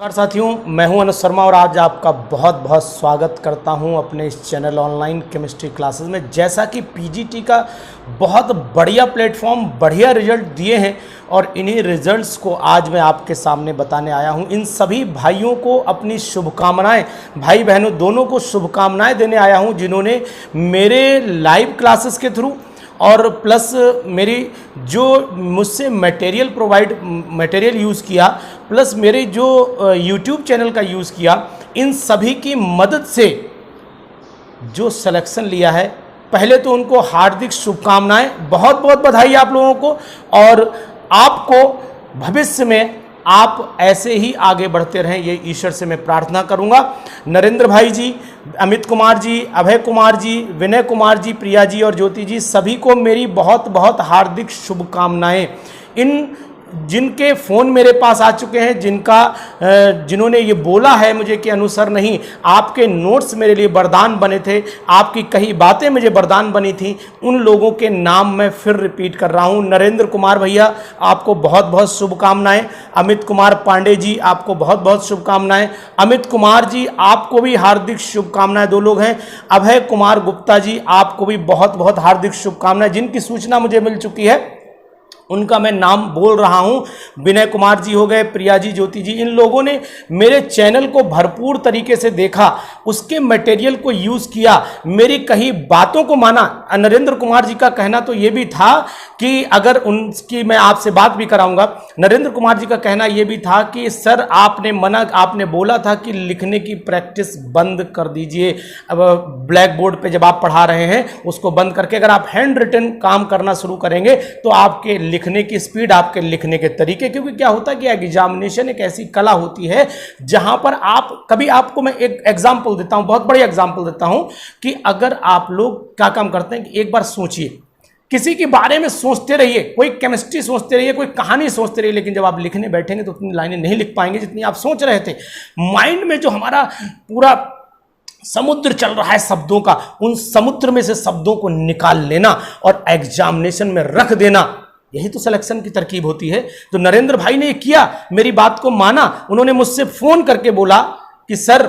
नमस्कार साथियों, मैं हूं अनुज शर्मा और आज आपका बहुत बहुत स्वागत करता हूं अपने इस चैनल ऑनलाइन केमिस्ट्री क्लासेस में। जैसा कि पीजीटी का बहुत बढ़िया प्लेटफॉर्म बढ़िया रिजल्ट दिए हैं और इन्हीं रिजल्ट्स को आज मैं आपके सामने बताने आया हूं। इन सभी भाइयों को अपनी शुभकामनाएं, भाई बहनों दोनों को शुभकामनाएं देने आया हूं जिन्होंने मेरे लाइव क्लासेस के थ्रू और प्लस मेरी जो मुझसे मटेरियल यूज़ किया, प्लस मेरे जो यूट्यूब चैनल का यूज़ किया, इन सभी की मदद से जो सिलेक्शन लिया है, पहले तो उनको हार्दिक शुभकामनाएं, बहुत बहुत बधाई आप लोगों को। और आपको भविष्य में आप ऐसे ही आगे बढ़ते रहें, ये ईश्वर से मैं प्रार्थना करूंगा। नरेंद्र भाई जी, अमित कुमार जी, अभय कुमार जी, विनय कुमार जी, प्रिया जी और ज्योति जी, सभी को मेरी बहुत बहुत हार्दिक शुभकामनाएं। इन जिनके फ़ोन मेरे पास आ चुके हैं, जिन्होंने ये बोला है मुझे कि अनुसर नहीं, आपके नोट्स मेरे लिए वरदान बने थे, आपकी कई बातें मुझे वरदान बनी थी, उन लोगों के नाम मैं फिर रिपीट कर रहा हूँ। नरेंद्र कुमार भैया, आपको बहुत बहुत शुभकामनाएं। अमित कुमार पांडे जी, आपको बहुत बहुत शुभकामनाएं। अमित कुमार जी, आपको भी हार्दिक शुभकामनाएं। दो लोग हैं। अभय कुमार गुप्ता जी, आपको भी बहुत बहुत हार्दिक शुभकामनाएं। जिनकी सूचना मुझे मिल चुकी है उनका मैं नाम बोल रहा हूं। विनय कुमार जी हो गए, प्रिया जी, ज्योति जी, इन लोगों ने मेरे चैनल को भरपूर तरीके से देखा, उसके मटेरियल को यूज़ किया, मेरी कई बातों को माना। नरेंद्र कुमार जी का कहना तो ये भी था कि अगर उनकी मैं आपसे बात भी कराऊंगा, नरेंद्र कुमार जी का कहना ये भी था कि सर आपने बोला था कि लिखने की प्रैक्टिस बंद कर दीजिए। अब ब्लैक बोर्ड पे जब आप पढ़ा रहे हैं उसको बंद करके अगर आप हैंड रिटन काम करना शुरू करेंगे तो आपके लिखने की स्पीड, आपके लिखने के तरीके, क्योंकि क्या होता है कि एग्जामिनेशन एक ऐसी कला होती है जहां पर आपको मैं एक एग्जांपल देता हूं, बहुत बड़ी एग्जांपल देता हूं कि अगर आप लोग क्या काम करते हैं कि एक बार सोचिए, किसी के बारे में सोचते रहिए, कोई केमिस्ट्री सोचते रहिए, कोई कहानी सोचते रहिए, लेकिन जब आप लिखने बैठेंगे तो उतनी लाइनें नहीं लिख पाएंगे जितनी आप सोच रहे थे। माइंड में जो हमारा पूरा समुद्र चल रहा है शब्दों का, उन समुद्र में से शब्दों को निकाल लेना और एग्जामिनेशन में रख देना, यही तो सिलेक्शन की तरकीब होती है। तो नरेंद्र भाई ने किया, मेरी बात को माना, उन्होंने मुझसे फोन करके बोला कि सर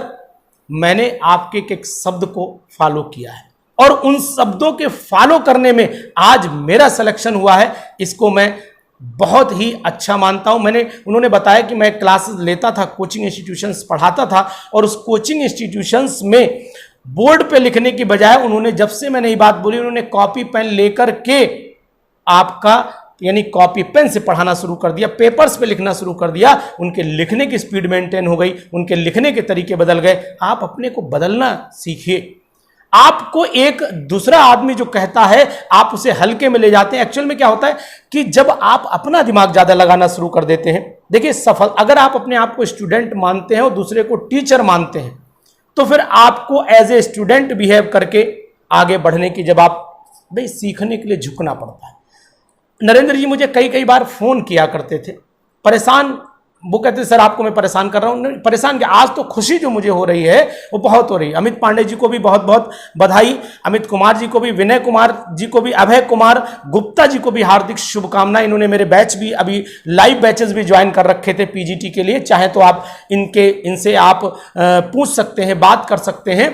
मैंने आपके एक शब्द को फॉलो किया है और उन शब्दों के फॉलो करने में आज मेरा सिलेक्शन हुआ है। इसको मैं बहुत ही अच्छा मानता हूं। उन्होंने बताया कि मैं क्लासेस लेता था, कोचिंग इंस्टीट्यूशंस पढ़ाता था और उस कोचिंग इंस्टीट्यूशंस में बोर्ड पे लिखने की बजाय उन्होंने, जब से मैंने ये बात बोली, उन्होंने कॉपी पेन लेकर के आपका यानी कॉपी पेन से पढ़ाना शुरू कर दिया, पेपर्स पे लिखना शुरू कर दिया। उनके लिखने की स्पीड मेंटेन हो गई, उनके लिखने के तरीके बदल गए। आप अपने को बदलना सीखिए। आपको एक दूसरा आदमी जो कहता है आप उसे हल्के में ले जाते हैं। एक्चुअल में क्या होता है कि जब आप अपना दिमाग ज्यादा लगाना शुरू कर देते हैं, देखिए अगर आप अपने आप को स्टूडेंट मानते हैं और दूसरे को टीचर मानते हैं तो फिर आपको एज ए स्टूडेंट बिहेव करके आगे बढ़ने की, जब आप भाई सीखने के लिए झुकना पड़ता है। नरेंद्र जी मुझे कई बार फोन किया करते थे, परेशान, वो कहते थे सर आपको मैं परेशान कर रहा हूं। परेशान क्या, आज तो खुशी जो मुझे हो रही है वो बहुत हो रही है। अमित पांडे जी को भी बहुत बहुत बधाई, अमित कुमार जी को भी, विनय कुमार जी को भी, अभय कुमार गुप्ता जी को भी हार्दिक शुभकामनाएं। इन्होंने मेरे बैच भी, अभी लाइव बैचेस भी ज्वाइन कर रखे थे पीजीटी के लिए। चाहे तो आप इनसे आप पूछ सकते हैं, बात कर सकते हैं,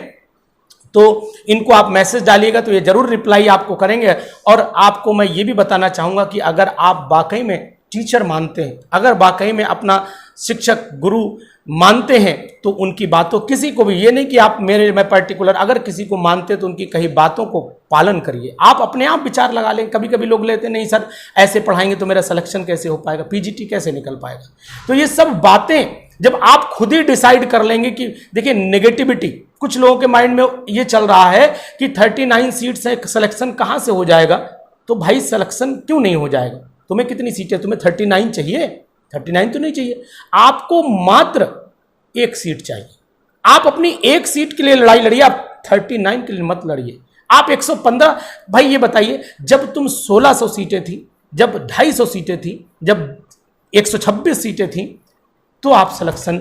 तो इनको आप मैसेज डालिएगा तो ये जरूर रिप्लाई आपको करेंगे। और आपको मैं ये भी बताना चाहूँगा कि अगर आप वाकई में टीचर मानते हैं, अगर वाकई में अपना शिक्षक गुरु मानते हैं तो उनकी बातों, किसी को भी, ये नहीं कि आप मैं पर्टिकुलर, अगर किसी को मानते तो उनकी कई बातों को पालन करिए। आप अपने आप विचार लगा लें। कभी कभी लोग लेते नहीं सर ऐसे पढ़ाएंगे तो मेरा सिलेक्शन कैसे हो पाएगा, पीजीटी कैसे निकल पाएगा। तो ये सब बातें जब आप खुद ही डिसाइड कर लेंगे कि देखिए नेगेटिविटी, कुछ लोगों के माइंड में ये चल रहा है कि 39 सीट से सिलेक्शन कहां से हो जाएगा। तो भाई सिलेक्शन क्यों नहीं हो जाएगा? तुम्हें कितनी सीटें, तुम्हें 39 चाहिए? 39 तो नहीं चाहिए, आपको मात्र एक सीट चाहिए। आप अपनी एक सीट के लिए लड़ाई लड़िए, आप 39 के लिए मत लड़िए। आप 115, भाई ये बताइए, जब तुम 1600 सीटें थी, जब 250 सीटें थी, जब 126 सीटें थी, तो आप सिलेक्शन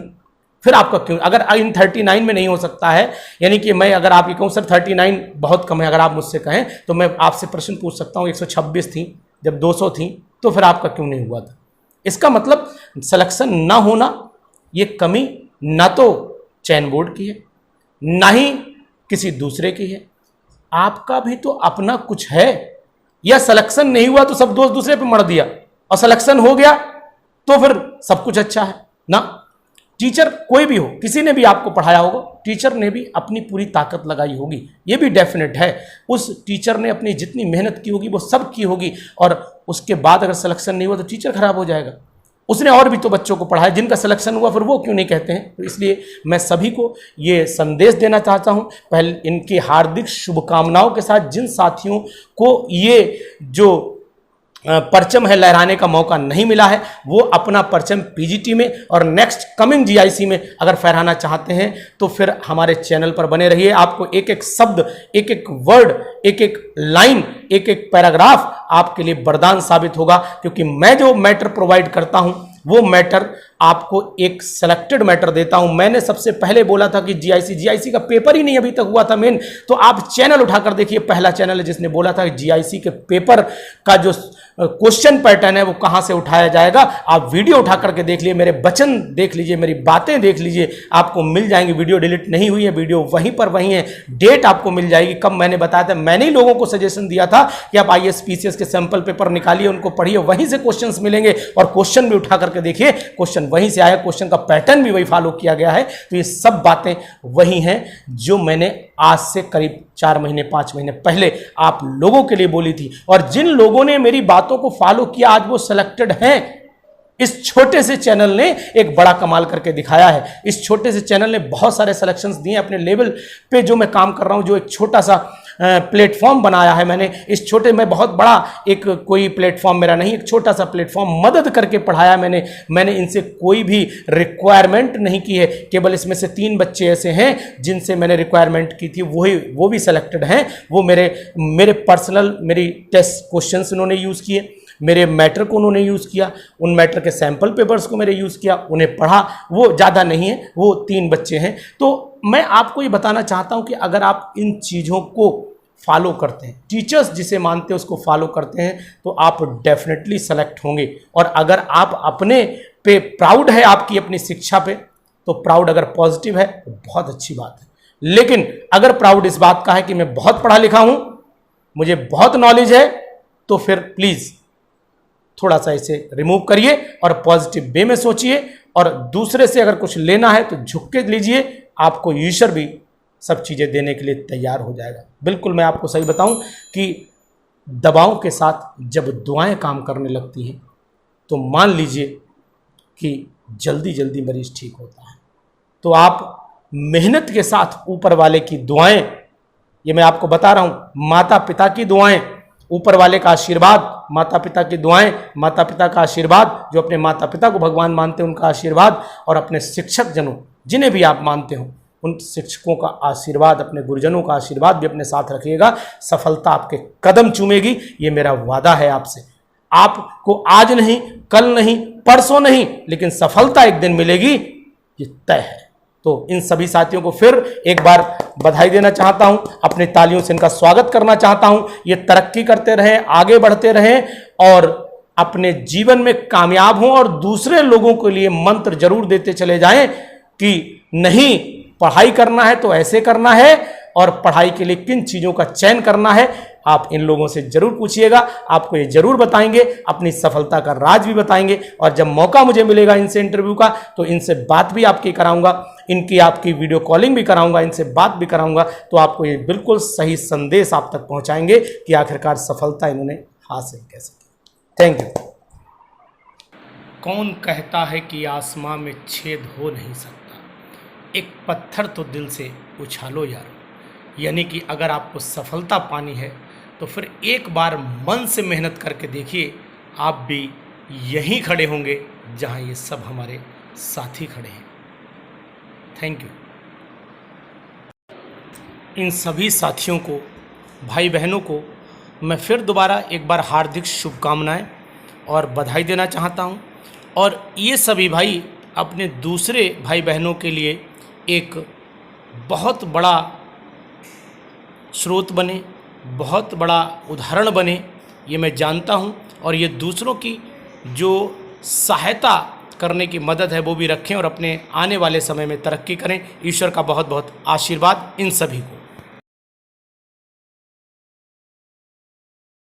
फिर आपका क्यों, अगर इन 39 में नहीं हो सकता है, यानी कि मैं अगर आप ये कहूँ सर 39 बहुत कम है, अगर आप मुझसे कहें तो मैं आपसे प्रश्न पूछ सकता हूँ 126 थी, जब 200 थी, तो फिर आपका क्यों नहीं हुआ था? इसका मतलब सिलेक्शन ना होना ये कमी ना तो चयन बोर्ड की है, ना ही किसी दूसरे की है, आपका भी तो अपना कुछ है। या सिलेक्शन नहीं हुआ तो सब दोस्त दूसरे पे मर दिया, और सिलेक्शन हो गया तो फिर सब कुछ अच्छा है ना। टीचर कोई भी हो, किसी ने भी आपको पढ़ाया होगा, टीचर ने भी अपनी पूरी ताकत लगाई होगी, ये भी डेफिनेट है। उस टीचर ने अपनी जितनी मेहनत की होगी वो सब की होगी, और उसके बाद अगर सिलेक्शन नहीं हुआ तो टीचर खराब हो जाएगा। उसने और भी तो बच्चों को पढ़ाया, जिनका सिलेक्शन हुआ फिर वो क्यों नहीं कहते हैं। तो इसलिए मैं सभी को ये संदेश देना चाहता हूं, पहले इनकी हार्दिक शुभकामनाओं के साथ जिन साथियों को ये जो परचम है लहराने का मौका नहीं मिला है, वो अपना परचम पीजीटी में और नेक्स्ट कमिंग जीआईसी में अगर फहराना चाहते हैं तो फिर हमारे चैनल पर बने रहिए। आपको एक एक शब्द, एक एक वर्ड, एक एक लाइन, एक एक पैराग्राफ आपके लिए वरदान साबित होगा, क्योंकि मैं जो मैटर प्रोवाइड करता हूं वो मैटर आपको एक सिलेक्टेड मैटर देता हूं। मैंने सबसे पहले बोला था कि जीआईसी का पेपर ही नहीं अभी तक हुआ था मेन, तो आप चैनल उठाकर देखिए, पहला चैनल है जिसने बोला था कि जीआईसी के पेपर का जो क्वेश्चन पैटर्न है वो कहां से उठाया जाएगा। आप वीडियो उठा करके देख लीजिए, मेरे वचन देख लीजिए, मेरी बातें देख लीजिए, आपको मिल जाएंगी। वीडियो डिलीट नहीं हुई है, वीडियो वहीं पर वहीं है, डेट आपको मिल जाएगी कब मैंने बताया था। मैंने ही लोगों को सजेशन दिया था कि आप आईएएस पीसीएस के सैंपल पेपर निकालिए, उनको पढ़िए, वहीं से क्वेश्चंस मिलेंगे, और क्वेश्चन भी उठा करके देखिए, क्वेश्चन वहीं से आया, क्वेश्चन का पैटर्न भी वही फॉलो किया गया है। तो ये सब बातें वही हैं जो मैंने आज से करीब 4 महीने 5 महीने पहले आप लोगों के लिए बोली थी, और जिन लोगों ने मेरी बातों को फॉलो किया आज वो सिलेक्टेड हैं। इस छोटे से चैनल ने एक बड़ा कमाल करके दिखाया है। इस छोटे से चैनल ने बहुत सारे सिलेक्शंस दिए अपने लेवल पे। जो मैं काम कर रहा हूं, जो एक छोटा सा प्लेटफॉर्म बनाया है मैंने, इस छोटे में बहुत बड़ा एक कोई प्लेटफॉर्म मेरा नहीं, एक छोटा सा प्लेटफॉर्म मदद करके पढ़ाया मैंने इनसे कोई भी रिक्वायरमेंट नहीं की है। केवल इसमें से 3 बच्चे ऐसे हैं जिनसे मैंने रिक्वायरमेंट की थी, वो भी सिलेक्टेड हैं। वो मेरे पर्सनल मेरी टेस्ट क्वेश्चंस उन्होंने यूज़ किए, मेरे मैटर को उन्होंने यूज़ किया, उन मैटर के सैंपल पेपर्स को मैंने यूज़ किया, उन्हें पढ़ा। वो ज़्यादा नहीं है, वो 3 बच्चे हैं। तो मैं आपको ये बताना चाहता हूं कि अगर आप इन चीज़ों को फॉलो करते हैं, टीचर्स जिसे मानते हैं उसको फॉलो करते हैं, तो आप डेफिनेटली सेलेक्ट होंगे। और अगर आप अपने पे प्राउड है, आपकी अपनी शिक्षा पे, तो प्राउड अगर पॉजिटिव है तो बहुत अच्छी बात है। लेकिन अगर प्राउड इस बात का है कि मैं बहुत पढ़ा लिखा हूं, मुझे बहुत नॉलेज है, तो फिर प्लीज़ थोड़ा सा इसे रिमूव करिए और पॉजिटिव वे में सोचिए, और दूसरे से अगर कुछ लेना है तो झुक के लीजिए। आपको ईश्वर भी सब चीज़ें देने के लिए तैयार हो जाएगा। बिल्कुल मैं आपको सही बताऊं कि दवाओं के साथ जब दुआएं काम करने लगती हैं तो मान लीजिए कि जल्दी जल्दी मरीज ठीक होता है। तो आप मेहनत के साथ ऊपर वाले की दुआएं, ये मैं आपको बता रहा हूं, माता पिता की दुआएं, ऊपर वाले का आशीर्वाद, माता पिता की दुआएं, माता पिता का आशीर्वाद, जो अपने माता पिता को भगवान मानते हैं उनका आशीर्वाद, और अपने शिक्षक जनों जिन्हें भी आप मानते हो उन शिक्षकों का आशीर्वाद, अपने गुरुजनों का आशीर्वाद भी अपने साथ रखिएगा। सफलता आपके कदम चूमेगी, ये मेरा वादा है आपसे। आपको आज नहीं, कल नहीं, परसों नहीं, लेकिन सफलता एक दिन मिलेगी, ये तय है। तो इन सभी साथियों को फिर एक बार बधाई देना चाहता हूं, अपनी तालियों से इनका स्वागत करना चाहता हूं। ये तरक्की करते रहें, आगे बढ़ते रहें, और अपने जीवन में कामयाब हों, और दूसरे लोगों के लिए मंत्र जरूर देते चले जाएं कि नहीं, पढ़ाई करना है तो ऐसे करना है, और पढ़ाई के लिए किन चीज़ों का चयन करना है आप इन लोगों से जरूर पूछिएगा। आपको ये जरूर बताएंगे, अपनी सफलता का राज भी बताएंगे। और जब मौका मुझे मिलेगा इनसे इंटरव्यू का, तो इनसे बात भी आपकी कराऊंगा, इनकी आपकी वीडियो कॉलिंग भी कराऊंगा, इनसे बात भी कराऊंगा। तो आपको ये बिल्कुल सही संदेश आप तक पहुंचाएंगे कि आखिरकार सफलता इन्होंने हासिल कैसे की। Thank you. कौन कहता है कि आसमां में छेद हो नहीं सकता, एक पत्थर तो दिल से उछालो यारो। यानी कि अगर आपको सफलता पानी है तो फिर एक बार मन से मेहनत करके देखिए, आप भी यहीं खड़े होंगे जहां ये सब हमारे साथी खड़े हैं। Thank you. इन सभी साथियों को, भाई बहनों को मैं फिर दोबारा एक बार हार्दिक शुभकामनाएं और बधाई देना चाहता हूं। और ये सभी भाई अपने दूसरे भाई बहनों के लिए एक बहुत बड़ा स्रोत बने, बहुत बड़ा उदाहरण बने, ये मैं जानता हूँ। और ये दूसरों की जो सहायता करने की मदद है वो भी रखें और अपने आने वाले समय में तरक्की करें। ईश्वर का बहुत बहुत आशीर्वाद इन सभी को।